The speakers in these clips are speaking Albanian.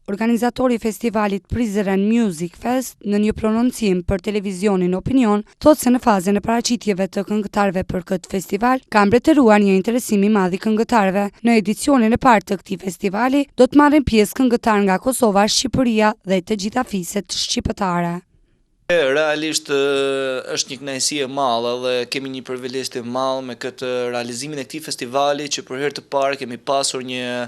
Organizatori i festivalit Prizren Music Fest, në një prononcim për televizionin Opinion, thotë se në fazën e paraqitjeve të këngëtarëve për këtë festival, ka mbretëruar një interesim i madh i këngëtarëve. Në edicionin e parë të këtij festivali, do të marrin pjesë këngëtarë nga Kosova, Shqipëria dhe të gjitha fiset shqiptare. Realisht është një kënaqësi e madhe dhe kemi një privilegj të madh me këtë realizimin e këtij festivali që për herë të parë kemi pasur një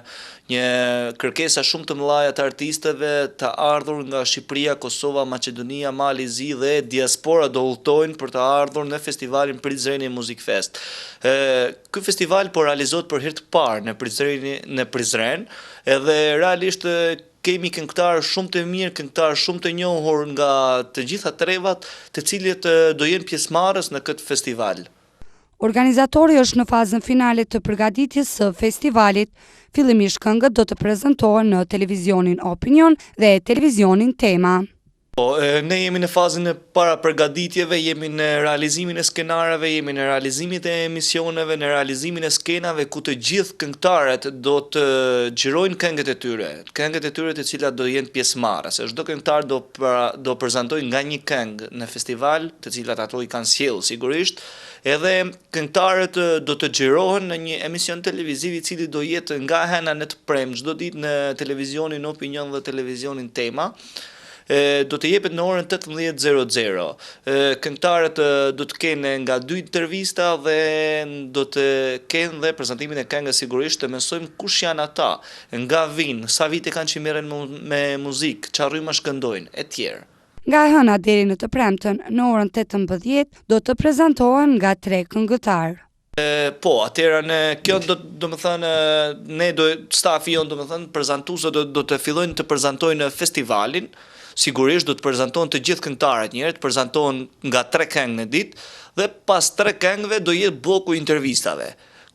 kërkesa shumë të mëdha të artistëve të ardhur nga Shqipëria, Kosova, Maqedonia, Malizi dhe diaspora do udhtojnë për të ardhur në festivalin Prizren Music Fest. Ky festival po realizohet për herë të parë në Prizren, edhe realisht kemi këngëtarë shumë të mirë, këngëtarë shumë të njohur nga të gjitha trevat, të cilët do jenë pjesëmarrës në këtë festival. Organizatori është në fazën finale të përgatitjes së festivalit. Fillimisht këngët do të prezantohen në televizionin Opinion dhe televizionin Tema. Ne jemi në fazën e para përgatitjeve, jemi në realizimin e skenareve, jemi në realizimit e emisioneve, në realizimin e skenave ku të gjithë këngëtarët do të xhirojnë këngët e tyre të cilat do jenë pjesëmarrëse. Çdo këngëtar do prezantojë nga një këngë në festival, të cilat ato i kanë sjellë sigurisht, edhe këngëtarët do të xhirohen në një emision televiziv i cili do jetë nga hëna në të premte çdo ditë në televizionin Opinion dhe televizionin Tema. Do të jepet në orën 18:00. Këngëtarët do të kenë nga 2 intervista dhe do të kenë dhe prezantimin e këngës sigurisht, të mësojmë kush janë ata, nga vinë, sa vite kanë që merren me muzikë, çfarë rrymë shkëndojnë, etj. Nga e hëna deri në të premten, në orën 18 do të prezantohen nga 3 këngëtarë. Atëherë në kjo do të thënë stafi jon prezantuesët do të fillojnë të prezantojnë festivalin. Sigurisht do të prezantohen të gjithë këngëtarët njerëz, të prezantohen nga 3 këngë në ditë dhe pas 3 këngëve do jetë bloku i intervistave,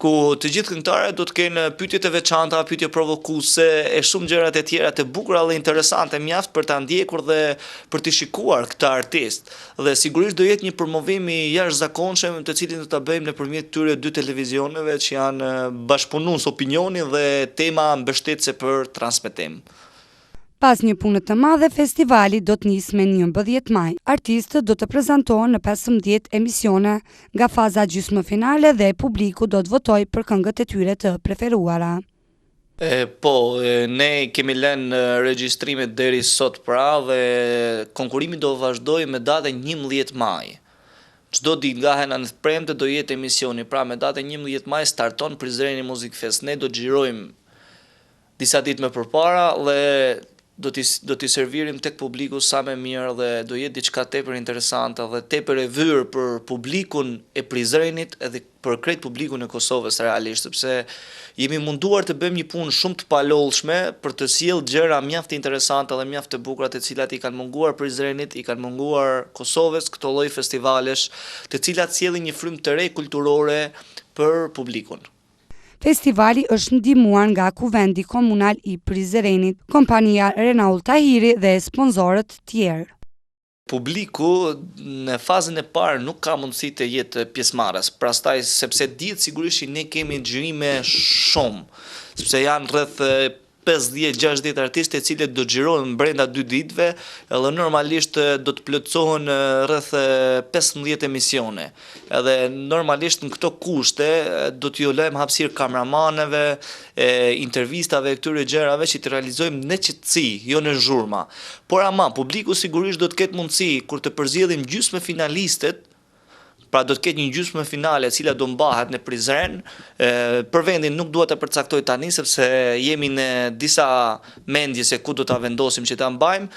ku të gjithë këngëtarët do të kenë pyetje të veçanta, pyetje provokuese e shumë gjëra të tjera të bukura dhe interesante mjaft për ta ndjekur dhe për të shikuar këtë artist. Dhe sigurisht do jetë një promovim i jashtëzakonshëm të cilin do ta bëjmë nëpërmjet këtyre 2 televizioneve që janë bashkëpunues Opinioni dhe Tema mbështetëse për transmetim. Pas një pune të madhe, festivali do të nisë me 11 maj. Artistët do të prezantohen në 15 emisione, nga faza gjysmëfinale dhe publiku do të votojë për këngët e tyre të preferuara. Ne kemi lënë regjistrimet deri sot dhe konkurimi do vazhdojë me datën 11 maj. Çdo ditë nga hëna në premte do jetë emisioni, me datën 11 maj starton Prizren Music Fest. Ne do të xhirojmë disa ditë më përpara dhe do t'i servirim tek publiku sa më mirë dhe do jetë diçka tepër interesante dhe tepër e vyer për publikun e Prizrenit edhe për krejt publikun e Kosovës realisht, sepse jemi munduar të bëjmë një punë shumë të palollshme për të sjellë gjëra mjaft interesante dhe mjaft të bukura të cilat i kanë munguar Prizrenit, i kanë munguar Kosovës këto lloj festivalesh, të cilat sjellin një frymë të re kulturore për publikun. Festivali është ndihmuar nga Kuvendi Komunal i Prizrenit, kompania Renault Tahiri dhe sponsorët tjerë. Publiku në fazën e parë nuk ka mundësi të jetë pjesëmarrës, prandaj sepse dihet sigurisht që ne kemi xhirime shumë, sepse janë rreth 50-60 artistë të cilët do xhirohen brenda 2 ditëve, edhe normalisht do të plotësohen rreth 15 emisione. Edhe normalisht në këto kushte do t'ju lëmë hapësirë kameramanëve, intervistave, këtyre gjërave që të realizojmë në qetësi, jo në zhurma. Por ama publiku sigurisht do të ketë mundësi kur të përzjedhim gjysmëfinalistët, pra do të ketë një gjysmë finale e cila do mbahet në Prizren. Për vendin nuk dua ta përcaktoj tani sepse jemi në disa mendje se ku do ta vendosim që ta mbajmë.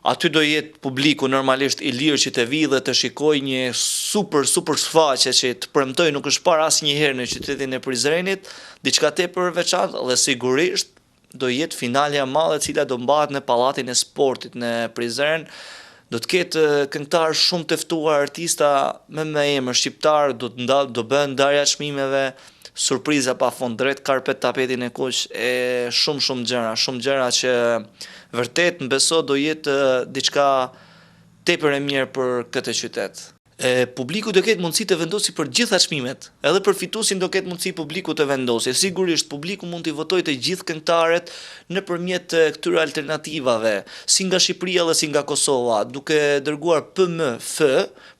Aty do jetë publiku normalisht i lirë që të vijë dhe të shikojë një super sfaqje që të premtoj nuk është parë asnjëherë në qytetin e Prizrenit, diçka tepër veçantë dhe sigurisht do jetë finalja e madhe e cila do mbahet në Pallatin e Sportit në Prizren. Do të ketë këngëtarë shumë të ftuar, artista me emër shqiptar, do bëhen ndarja çmimeve, surpriza pafund drejt karpet tapetin e kuq, shumë gjëra që vërtet besoj do jetë diçka tepër e mirë për këtë qytet. Publiku do ketë mundësi të vendosë për gjitha çmimet, edhe për fituesin do ketë mundësi publiku të vendosë. Sigurisht publiku mund të votojë të gjithë këngëtarët nëpërmjet këtyre alternativave, si nga Shqipëria dhe si nga Kosova, duke dërguar PMF,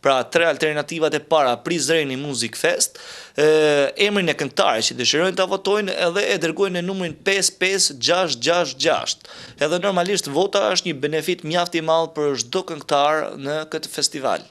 pra 3 alternativat e para Prizreni Music Fest, emrin e këngëtarit që dëshirojnë ta votojnë edhe e dërgojnë në numrin 55666. Edhe normalisht vota është një benefit mjaft i madh për çdo këngëtar në këtë festival.